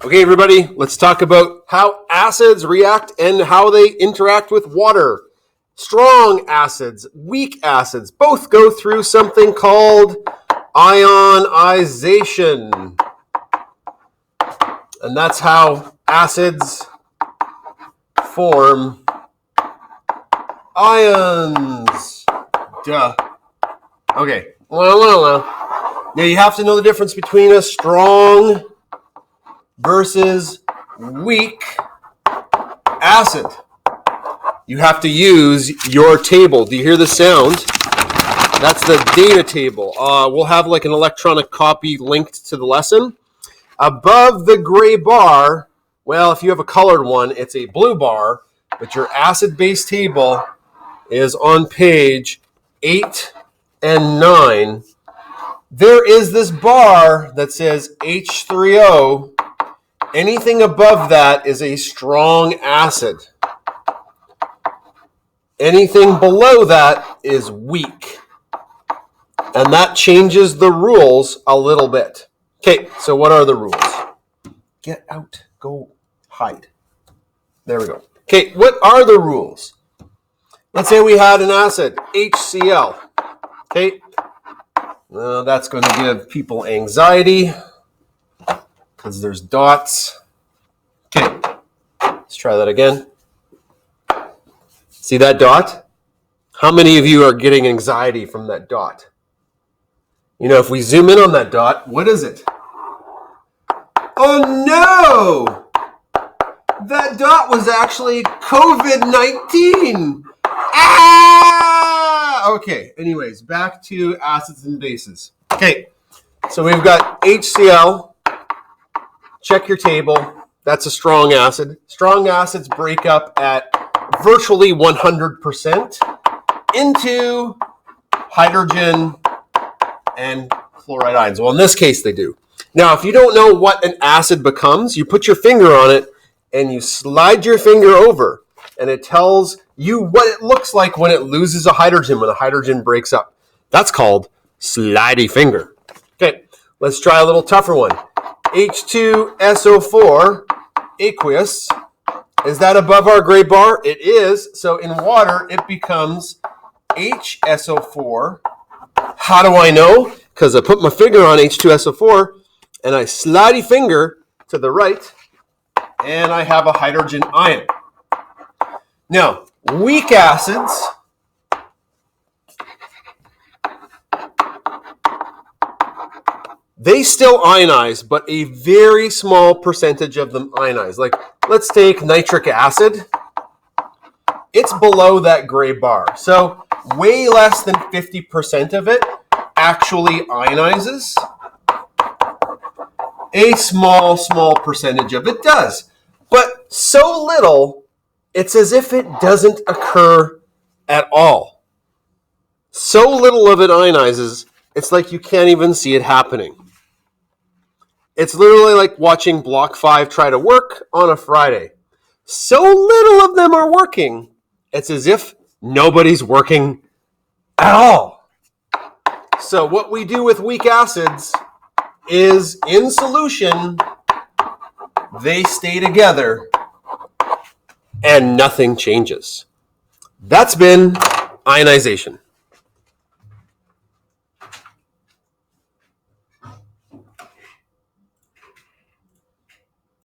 Okay, everybody, let's talk about how acids react and how they interact with water. Strong acids, weak acids, both go through something called ionization. And that's how acids form ions. Duh. Okay. Now you have to know the difference between a strong versus weak acid. You have to use your table. Do you hear the sound? That's the data table. We'll have like an electronic copy linked to the lesson. Above the gray bar, well, if you have a colored one, it's a blue bar, but your acid-base table is on page 8 and 9. There is this bar that says H3O. Anything above that is a strong acid. Anything below that is weak. And that changes the rules a little bit. Okay, so what are the rules? Get out. Go hide. There we go. Okay, what are the rules? Let's say we had an acid, HCl. Okay, that's going to give people anxiety because there's dots. Okay, let's try that again. See that dot? How many of you are getting anxiety from that dot? You know, if we zoom in on that dot, what is it? Oh no! That dot was actually COVID-19! Ah! Okay, anyways, back to acids and bases. Okay, so we've got HCl. Check your table. That's a strong acid. Strong acids break up at virtually 100% into hydrogen and chloride ions. Well, in this case, they do. Now, if you don't know what an acid becomes, you put your finger on it and you slide your finger over, and it tells you what it looks like when it loses a hydrogen, when the hydrogen breaks up. That's called slidey finger. Okay, let's try a little tougher one. H2SO4 aqueous. Is that above our gray bar? It is. So in water, it becomes HSO4. How do I know? Because I put my finger on H2SO4 and I slidey finger to the right, and I have a hydrogen ion. Now, weak acids they still ionize, but a very small percentage of them ionize. Like, let's take nitric acid. It's below that gray bar. So way less than 50% of it actually ionizes. A small percentage of it does. But so little, it's as if it doesn't occur at all. So little of it ionizes, it's like you can't even see it happening. It's literally like watching Block 5 try to work on a Friday. So little of them are working, it's as if nobody's working at all. So what we do with weak acids is, in solution, they stay together and nothing changes. That's been ionization.